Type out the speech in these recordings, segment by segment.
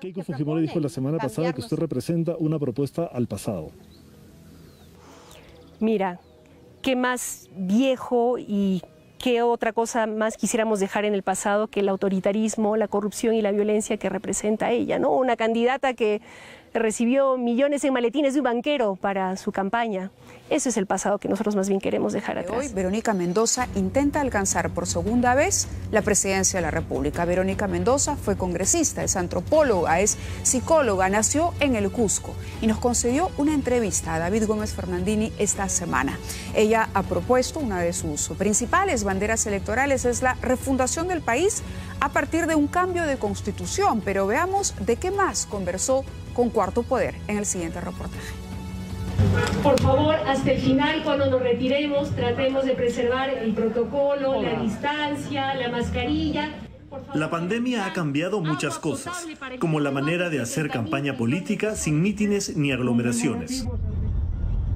Keiko Fujimori dijo la semana pasada que usted representa una propuesta al pasado. Mira, ¿qué más viejo y qué otra cosa más quisiéramos dejar en el pasado que el autoritarismo, la corrupción y la violencia que representa ella, ¿no? Una candidata que recibió millones en maletines de un banquero para su campaña. Ese es el pasado que nosotros más bien queremos dejar atrás. Hoy, Verónica Mendoza intenta alcanzar por segunda vez la presidencia de la República. Verónica Mendoza fue congresista, es antropóloga, es psicóloga, nació en el Cusco y nos concedió una entrevista a David Gómez Fernandini esta semana. Ella ha propuesto una de sus principales banderas electorales, es la refundación del país a partir de un cambio de constitución. Pero veamos de qué más conversó con Cuarto Poder en el siguiente reportaje. Por favor, hasta el final, cuando nos retiremos, tratemos de preservar el protocolo, la distancia, la mascarilla. La pandemia ha cambiado muchas cosas, como la manera de hacer campaña política sin mítines ni aglomeraciones.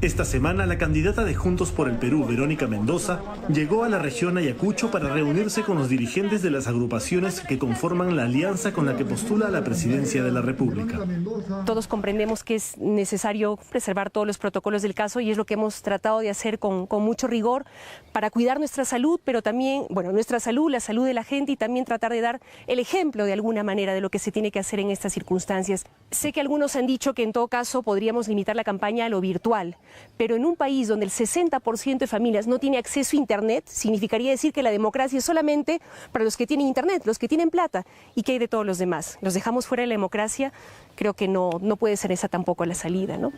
Esta semana, la candidata de Juntos por el Perú, Verónica Mendoza, llegó a la región Ayacucho para reunirse con los dirigentes de las agrupaciones que conforman la alianza con la que postula a la presidencia de la República. Todos comprendemos que es necesario preservar todos los protocolos del caso y es lo que hemos tratado de hacer con mucho rigor para cuidar nuestra salud, pero también, nuestra salud, la salud de la gente y también tratar de dar el ejemplo de alguna manera de lo que se tiene que hacer en estas circunstancias. Sé que algunos han dicho que en todo caso podríamos limitar la campaña a lo virtual. Pero en un país donde el 60% de familias no tiene acceso a Internet, significaría decir que la democracia es solamente para los que tienen Internet, los que tienen plata. ¿Y qué hay de todos los demás? ¿Los dejamos fuera de la democracia? Creo que no puede ser esa tampoco la salida, ¿no?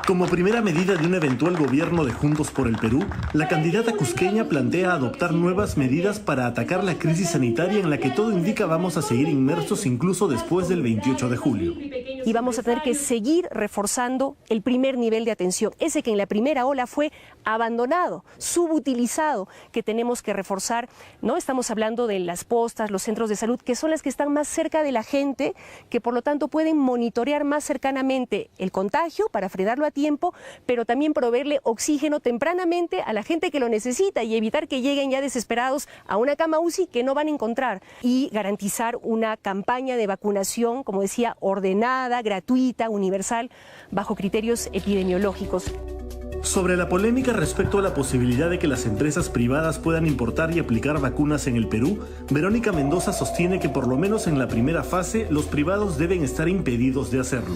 Como primera medida de un eventual gobierno de Juntos por el Perú, la candidata cusqueña plantea adoptar nuevas medidas para atacar la crisis sanitaria en la que todo indica vamos a seguir inmersos incluso después del 28 de julio. Y vamos a tener que seguir reforzando el primer nivel de atención, ese que en la primera ola fue abandonado, subutilizado, que tenemos que reforzar, ¿no? Estamos hablando de las postas, los centros de salud, que son las que están más cerca de la gente, que por lo tanto pueden monitorear más cercanamente el contagio para frenarlo a tiempo, pero también proveerle oxígeno tempranamente a la gente que lo necesita y evitar que lleguen ya desesperados a una cama UCI que no van a encontrar, y garantizar una campaña de vacunación, como decía, ordenada, gratuita, universal, bajo criterios epidemiológicos. Sobre la polémica respecto a la posibilidad de que las empresas privadas puedan importar y aplicar vacunas en el Perú, Verónica Mendoza sostiene que por lo menos en la primera fase los privados deben estar impedidos de hacerlo.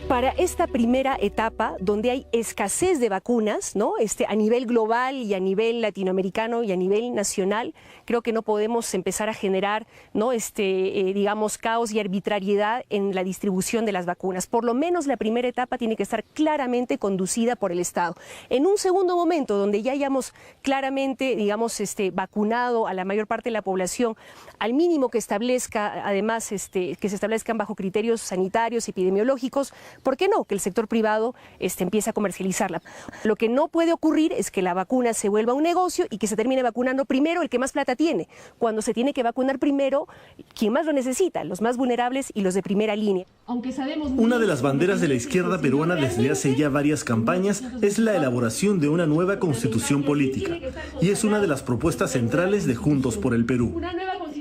Para esta primera etapa, donde hay escasez de vacunas, ¿no? A nivel global y a nivel latinoamericano y a nivel nacional, creo que no podemos empezar a generar, ¿no? Digamos, caos y arbitrariedad en la distribución de las vacunas. Por lo menos la primera etapa tiene que estar claramente conducida por el Estado. En un segundo momento, donde ya hayamos claramente, digamos, vacunado a la mayor parte de la población, al mínimo que establezca, además, que se establezcan bajo criterios sanitarios, epidemiológicos, ¿por qué no? Que el sector privado empiece a comercializarla. Lo que no puede ocurrir es que la vacuna se vuelva un negocio y que se termine vacunando primero el que más plata tiene, cuando se tiene que vacunar primero quien más lo necesita, los más vulnerables y los de primera línea. Una de las banderas de la izquierda peruana desde hace ya varias campañas es la elaboración de una nueva constitución política, y es una de las propuestas centrales de Juntos por el Perú.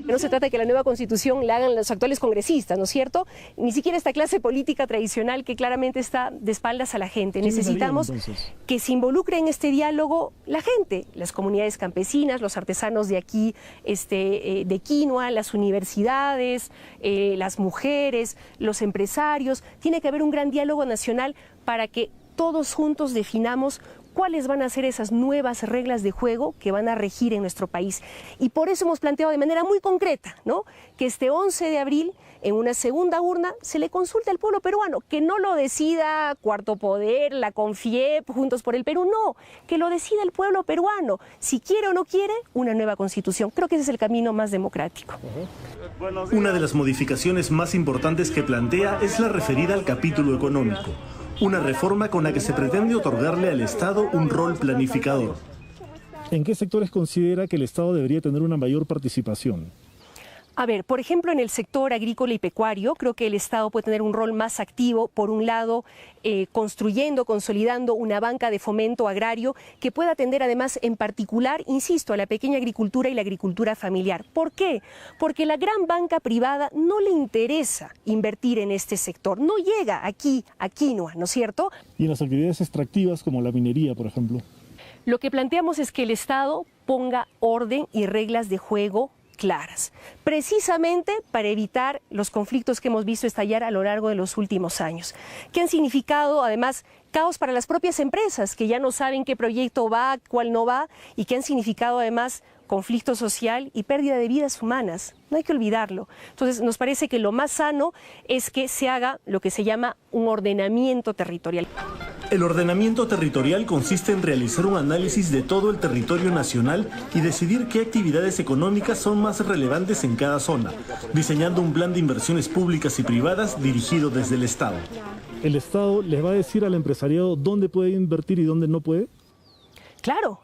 No se trata de que la nueva constitución la hagan los actuales congresistas, ¿no es cierto? Ni siquiera esta clase política tradicional que claramente está de espaldas a la gente. Necesitamos que se involucre en este diálogo la gente, las comunidades campesinas, los artesanos de aquí, de quinoa, las universidades, las mujeres, los empresarios. Tiene que haber un gran diálogo nacional para que todos juntos definamos cuáles van a ser esas nuevas reglas de juego que van a regir en nuestro país. Y por eso hemos planteado de manera muy concreta, ¿no?, que este 11 de abril, en una segunda urna, se le consulte al pueblo peruano, que no lo decida Cuarto Poder, la CONFIEP, Juntos por el Perú, no, que lo decida el pueblo peruano, si quiere o no quiere una nueva constitución. Creo que ese es el camino más democrático. Una de las modificaciones más importantes que plantea es la referida al capítulo económico. Una reforma con la que se pretende otorgarle al Estado un rol planificador. ¿En qué sectores considera que el Estado debería tener una mayor participación? A ver, por ejemplo, en el sector agrícola y pecuario, creo que el Estado puede tener un rol más activo, por un lado, construyendo, consolidando una banca de fomento agrario que pueda atender además en particular, insisto, a la pequeña agricultura y la agricultura familiar. ¿Por qué? Porque la gran banca privada no le interesa invertir en este sector, no llega aquí a quinoa, ¿no es cierto? Y en las actividades extractivas como la minería, por ejemplo. Lo que planteamos es que el Estado ponga orden y reglas de juego claras, precisamente para evitar los conflictos que hemos visto estallar a lo largo de los últimos años, que han significado además caos para las propias empresas, que ya no saben qué proyecto va, cuál no va, y que han significado además conflicto social y pérdida de vidas humanas. No hay que olvidarlo. Entonces, nos parece que lo más sano es que se haga lo que se llama un ordenamiento territorial. El ordenamiento territorial consiste en realizar un análisis de todo el territorio nacional y decidir qué actividades económicas son más relevantes en cada zona, diseñando un plan de inversiones públicas y privadas dirigido desde el Estado. ¿El Estado les va a decir al empresariado dónde puede invertir y dónde no puede? Claro.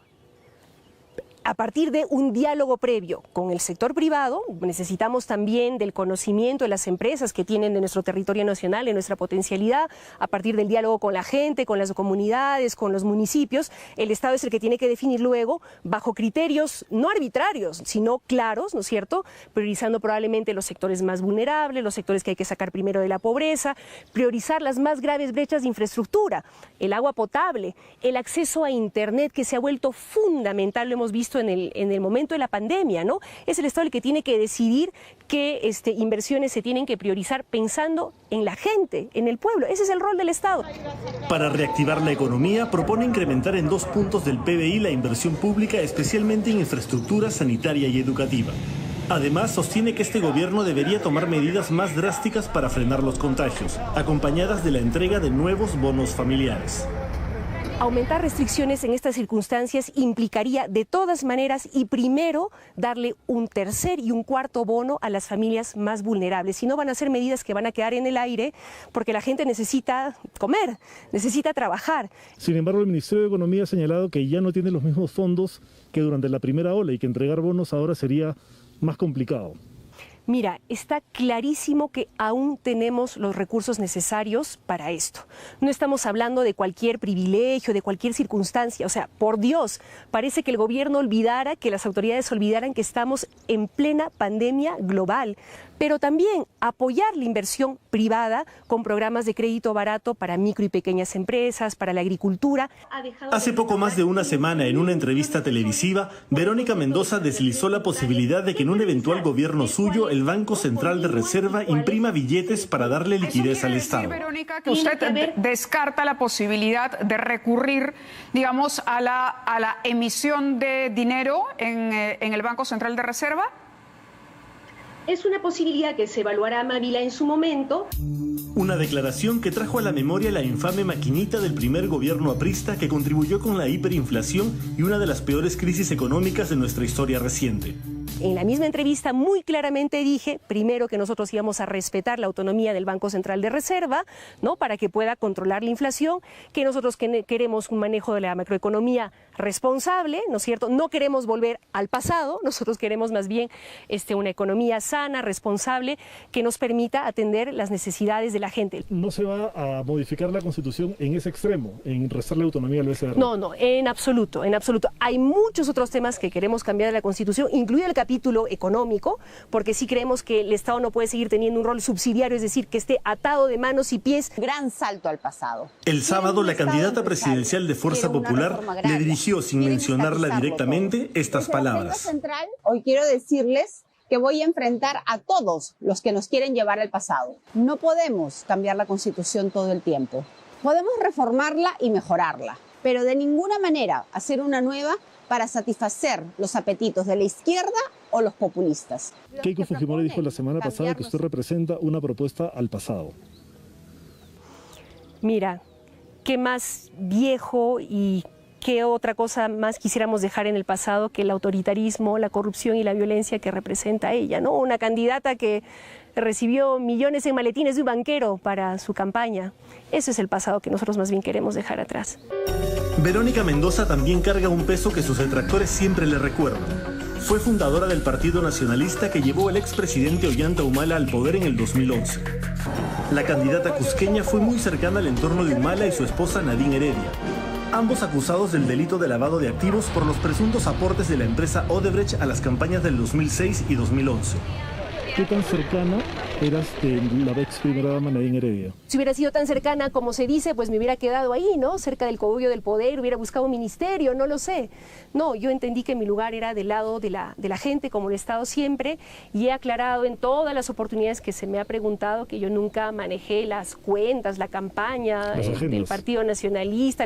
A partir de un diálogo previo con el sector privado, necesitamos también del conocimiento de las empresas que tienen de nuestro territorio nacional, de nuestra potencialidad, a partir del diálogo con la gente, con las comunidades, con los municipios. El Estado es el que tiene que definir luego, bajo criterios no arbitrarios, sino claros, ¿no es cierto?, priorizando probablemente los sectores más vulnerables, los sectores que hay que sacar primero de la pobreza, priorizar las más graves brechas de infraestructura, el agua potable, el acceso a Internet, que se ha vuelto fundamental, lo hemos visto en el momento de la pandemia, ¿no? Es el Estado el que tiene que decidir qué inversiones se tienen que priorizar pensando en la gente, en el pueblo. Ese es el rol del Estado. Para reactivar la economía, propone incrementar en 2 puntos del PBI la inversión pública, especialmente en infraestructura sanitaria y educativa. Además, sostiene que este gobierno debería tomar medidas más drásticas para frenar los contagios, acompañadas de la entrega de nuevos bonos familiares. Aumentar restricciones en estas circunstancias implicaría de todas maneras y primero darle un tercer y un cuarto bono a las familias más vulnerables. Si no, van a ser medidas que van a quedar en el aire porque la gente necesita comer, necesita trabajar. Sin embargo, el Ministerio de Economía ha señalado que ya no tiene los mismos fondos que durante la primera ola y que entregar bonos ahora sería más complicado. Mira, está clarísimo que aún tenemos los recursos necesarios para esto. No estamos hablando de cualquier privilegio, de cualquier circunstancia. O sea, por Dios, parece que el gobierno olvidara, que las autoridades olvidaran que estamos en plena pandemia global. Pero también apoyar la inversión privada con programas de crédito barato para micro y pequeñas empresas, para la agricultura. Hace poco más de una semana, en una entrevista televisiva, Verónica Mendoza deslizó la posibilidad de que en un eventual gobierno suyo el Banco Central de Reserva imprima billetes para darle liquidez al Estado. Verónica, que usted descarta la posibilidad de recurrir, digamos, a la emisión de dinero en el Banco Central de Reserva. Es una posibilidad que se evaluará Mávila en su momento. Una declaración que trajo a la memoria la infame maquinita del primer gobierno aprista que contribuyó con la hiperinflación y una de las peores crisis económicas de nuestra historia reciente. En la misma entrevista muy claramente dije, primero, que nosotros íbamos a respetar la autonomía del Banco Central de Reserva, ¿no?, para que pueda controlar la inflación, que nosotros queremos un manejo de la macroeconomía responsable, ¿no es cierto? No queremos volver al pasado, nosotros queremos más bien una economía sana, responsable, que nos permita atender las necesidades de la gente. ¿No se va a modificar la Constitución en ese extremo, en restarle autonomía al BCR? No, en absoluto, en absoluto. Hay muchos otros temas que queremos cambiar de la Constitución, incluido el capítulo económico, porque sí creemos que el Estado no puede seguir teniendo un rol subsidiario, es decir, que esté atado de manos y pies. Gran salto al pasado. El sábado, la candidata presidencial de Fuerza Popular le dirigió, sin mencionarla directamente, estas palabras. Hoy quiero decirles que voy a enfrentar a todos los que nos quieren llevar al pasado. No podemos cambiar la Constitución todo el tiempo. Podemos reformarla y mejorarla, pero de ninguna manera hacer una nueva para satisfacer los apetitos de la izquierda o los populistas. Keiko Fujimori dijo la semana pasada que usted representa una propuesta al pasado. Mira, ¿qué más viejo y qué otra cosa más quisiéramos dejar en el pasado que el autoritarismo, la corrupción y la violencia que representa ella, ¿no? Una candidata que recibió millones en maletines de un banquero para su campaña. Ese es el pasado que nosotros más bien queremos dejar atrás. Verónica Mendoza también carga un peso que sus detractores siempre le recuerdan: Fue fundadora del Partido Nacionalista que llevó al expresidente Ollanta Humala al poder en el 2011. La candidata cusqueña fue muy cercana al entorno de Humala y su esposa Nadine Heredia, ambos acusados del delito de lavado de activos por los presuntos aportes de la empresa Odebrecht a las campañas del 2006 y 2011. ¿Qué tan cercana eras de la ex primera dama Nadine Heredia? Si hubiera sido tan cercana como se dice, pues me hubiera quedado ahí, ¿no? Cerca del cogollo del poder, hubiera buscado un ministerio, no lo sé. No, yo entendí que mi lugar era del lado de la gente, como lo he estado siempre, y he aclarado en todas las oportunidades que se me ha preguntado que yo nunca manejé las cuentas, la campaña del Partido Nacionalista.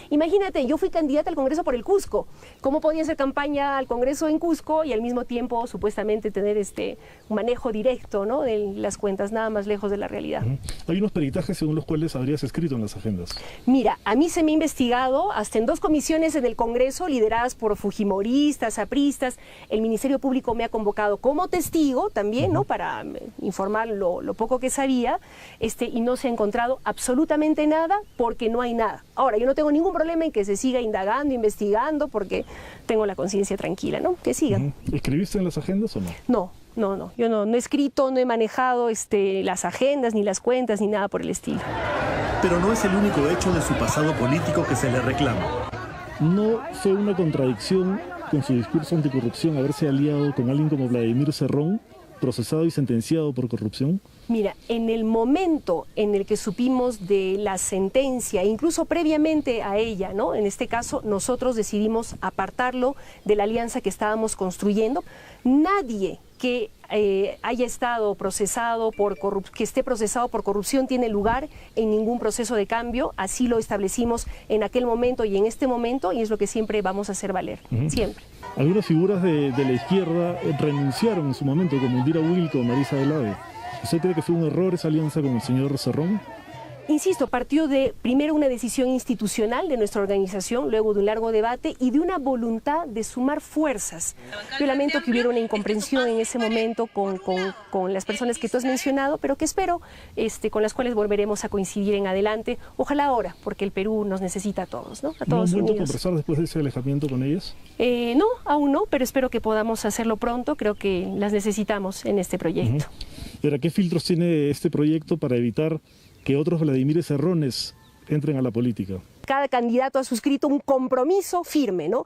Imagínate, yo fui candidata al Congreso por el Cusco. ¿Cómo podía hacer campaña al Congreso en Cusco y al mismo tiempo supuestamente tener un manejo directo, ¿no?, de las cuentas, nada más lejos de la realidad? Hay unos peritajes según los cuales habrías escrito en las agendas. Mira, a mí se me ha investigado hasta en 2 comisiones en el Congreso lideradas por fujimoristas, apristas. El Ministerio Público me ha convocado como testigo también, ¿no?, para informar lo poco que sabía, y no se ha encontrado absolutamente nada porque no hay nada. Ahora, yo no tengo ningún problema en que se siga indagando, investigando, porque tengo la conciencia tranquila, ¿no? Que sigan. ¿Escribiste en las agendas o no? No, yo no he escrito, no he manejado las agendas, ni las cuentas, ni nada por el estilo. Pero no es el único hecho de su pasado político que se le reclama. ¿No fue una contradicción con su discurso anticorrupción haberse aliado con alguien como Vladimir Cerrón, procesado y sentenciado por corrupción? Mira, en el momento en el que supimos de la sentencia, incluso previamente a ella, ¿no?, en este caso nosotros decidimos apartarlo de la alianza que estábamos construyendo. Nadie que haya estado procesado que esté procesado por corrupción tiene lugar en ningún proceso de cambio. Así lo establecimos en aquel momento y en este momento, y es lo que siempre vamos a hacer valer, siempre. Algunas figuras de la izquierda renunciaron en su momento, como Indira Wilco o Marisa Delave. ¿Usted cree que fue un error esa alianza con el señor Cerrón? Insisto, partió de primero una decisión institucional de nuestra organización, luego de un largo debate y de una voluntad de sumar fuerzas. Yo lamento que hubiera una incomprensión en ese momento con las personas que tú has mencionado, pero que espero con las cuales volveremos a coincidir en adelante. Ojalá ahora, porque el Perú nos necesita a todos, ¿no? A todos unidos. ¿No han vuelto a conversar después de ese alejamiento con ellas? No, aún no, pero espero que podamos hacerlo pronto. Creo que las necesitamos en este proyecto. ¿Pero qué filtros tiene este proyecto para evitar que otros Vladimir Cerrones entren a la política? Cada candidato ha suscrito un compromiso firme, ¿no?,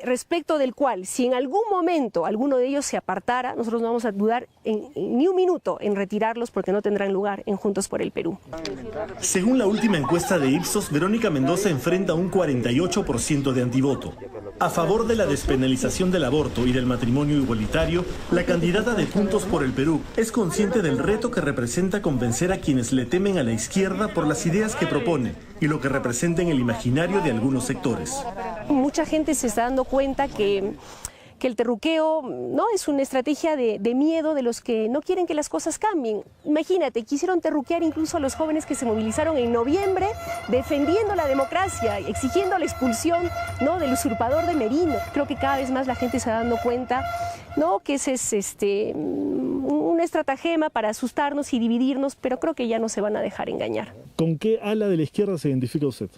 respecto del cual, si en algún momento alguno de ellos se apartara, nosotros no vamos a dudar ni un minuto en retirarlos, porque no tendrán lugar en Juntos por el Perú. Según la última encuesta de Ipsos, Verónica Mendoza enfrenta un 48% de antivoto. A favor de la despenalización del aborto y del matrimonio igualitario, la candidata de Juntos por el Perú es consciente del reto que representa convencer a quienes le temen a la izquierda por las ideas que propone y lo que representa en el imaginario de algunos sectores. Mucha gente se está dando cuenta que el terruqueo no es una estrategia de miedo de los que no quieren que las cosas cambien. Imagínate, quisieron terruquear incluso a los jóvenes que se movilizaron en noviembre defendiendo la democracia, exigiendo la expulsión, ¿no?, del usurpador de Merino. Creo que cada vez más la gente se está dando cuenta, ¿no?, que ese es una estratagema para asustarnos y dividirnos, pero creo que ya no se van a dejar engañar. ¿Con qué ala de la izquierda se identifica usted?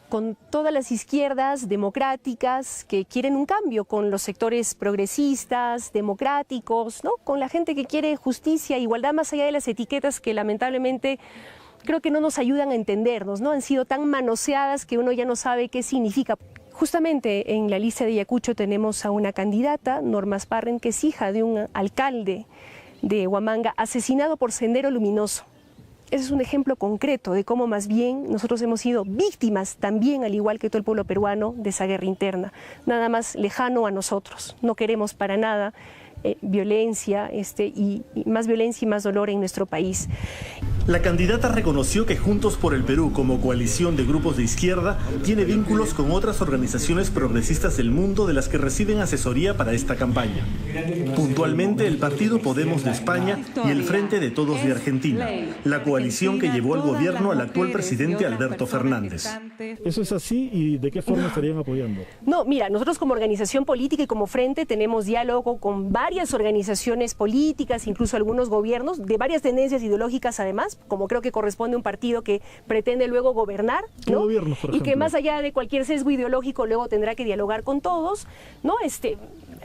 Con todas las izquierdas democráticas que quieren un cambio, con los sectores progresistas, democráticos, ¿no?, con la gente que quiere justicia, igualdad, más allá de las etiquetas que lamentablemente creo que no nos ayudan a entendernos, ¿no? Han sido tan manoseadas que uno ya no sabe qué significa. Justamente en la lista de Ayacucho tenemos a una candidata, Norma Sparren, que es hija de un alcalde de Huamanga, asesinado por Sendero Luminoso. Ese es un ejemplo concreto de cómo más bien nosotros hemos sido víctimas también, al igual que todo el pueblo peruano, de esa guerra interna. Nada más lejano a nosotros. No queremos para nada violencia y más violencia y más dolor en nuestro país. La candidata reconoció que Juntos por el Perú, como coalición de grupos de izquierda, tiene vínculos con otras organizaciones progresistas del mundo de las que reciben asesoría para esta campaña. Puntualmente, el Partido Podemos de España y el Frente de Todos de Argentina, la coalición que llevó al gobierno al actual presidente Alberto Fernández. ¿Eso es así y de qué forma estarían apoyando? No, mira, nosotros como organización política y como Frente tenemos diálogo con varias organizaciones políticas, incluso algunos gobiernos, de varias tendencias ideológicas además, juntos, como creo que corresponde a un partido que pretende luego gobernar, ¿no? Gobiernos, por y que ejemplo, más allá de cualquier sesgo ideológico luego tendrá que dialogar con todos, ¿no?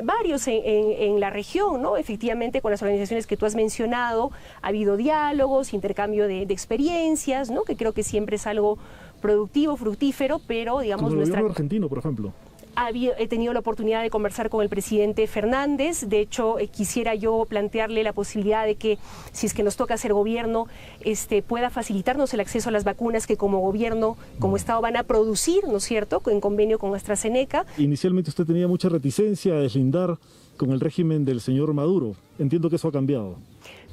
Varios en la región, ¿no? Efectivamente, con las organizaciones que tú has mencionado, ha habido diálogos, intercambio de experiencias, ¿no? Que creo que siempre es algo productivo, fructífero, pero digamos como el gobierno argentino, por ejemplo. He tenido la oportunidad de conversar con el presidente Fernández. De hecho, quisiera yo plantearle la posibilidad de que, si es que nos toca hacer gobierno, pueda facilitarnos el acceso a las vacunas que como gobierno, como Estado, van a producir, ¿no es cierto?, en convenio con AstraZeneca. Inicialmente usted tenía mucha reticencia a deslindar con el régimen del señor Maduro. Entiendo que eso ha cambiado.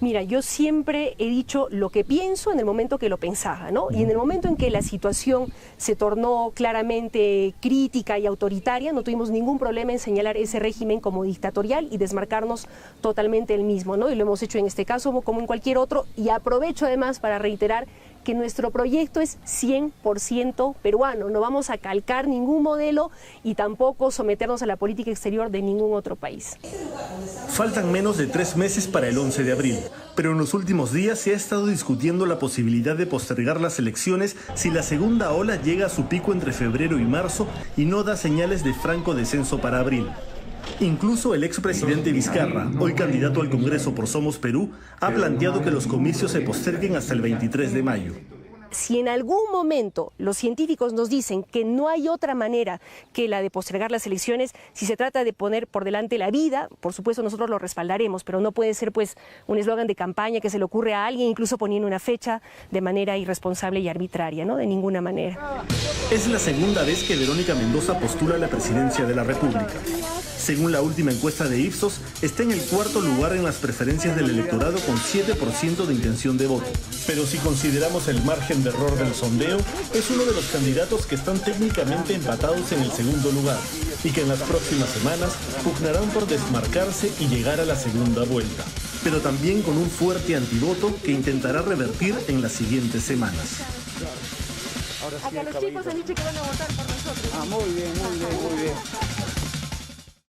Mira, yo siempre he dicho lo que pienso en el momento que lo pensaba, ¿no? Y en el momento en que la situación se tornó claramente crítica y autoritaria, no tuvimos ningún problema en señalar ese régimen como dictatorial y desmarcarnos totalmente del mismo, ¿no? Y lo hemos hecho en este caso como en cualquier otro, y aprovecho además para reiterar que nuestro proyecto es 100% peruano, no vamos a calcar ningún modelo y tampoco someternos a la política exterior de ningún otro país. Faltan menos de 3 meses para el 11 de abril, pero en los últimos días se ha estado discutiendo la posibilidad de postergar las elecciones si la segunda ola llega a su pico entre febrero y marzo y no da señales de franco descenso para abril. Incluso el expresidente Vizcarra, hoy candidato al Congreso por Somos Perú, ha planteado que los comicios se posterguen hasta el 23 de mayo. Si en algún momento los científicos nos dicen que no hay otra manera que la de postergar las elecciones, si se trata de poner por delante la vida, por supuesto nosotros lo respaldaremos, pero no puede ser pues un eslogan de campaña que se le ocurre a alguien, incluso poniendo una fecha de manera irresponsable y arbitraria, ¿no? De ninguna manera. Es la segunda vez que Verónica Mendoza postula a la presidencia de la República. Según la última encuesta de Ipsos, está en el 4º lugar en las preferencias del electorado con 7% de intención de voto. Pero si consideramos el margen de error del sondeo, es uno de los candidatos que están técnicamente empatados en el segundo lugar y que en las próximas semanas pugnarán por desmarcarse y llegar a la segunda vuelta. Pero también con un fuerte antivoto que intentará revertir en las siguientes semanas. Acá los chicos han dicho que van a votar por nosotros. Muy bien, muy bien, muy bien.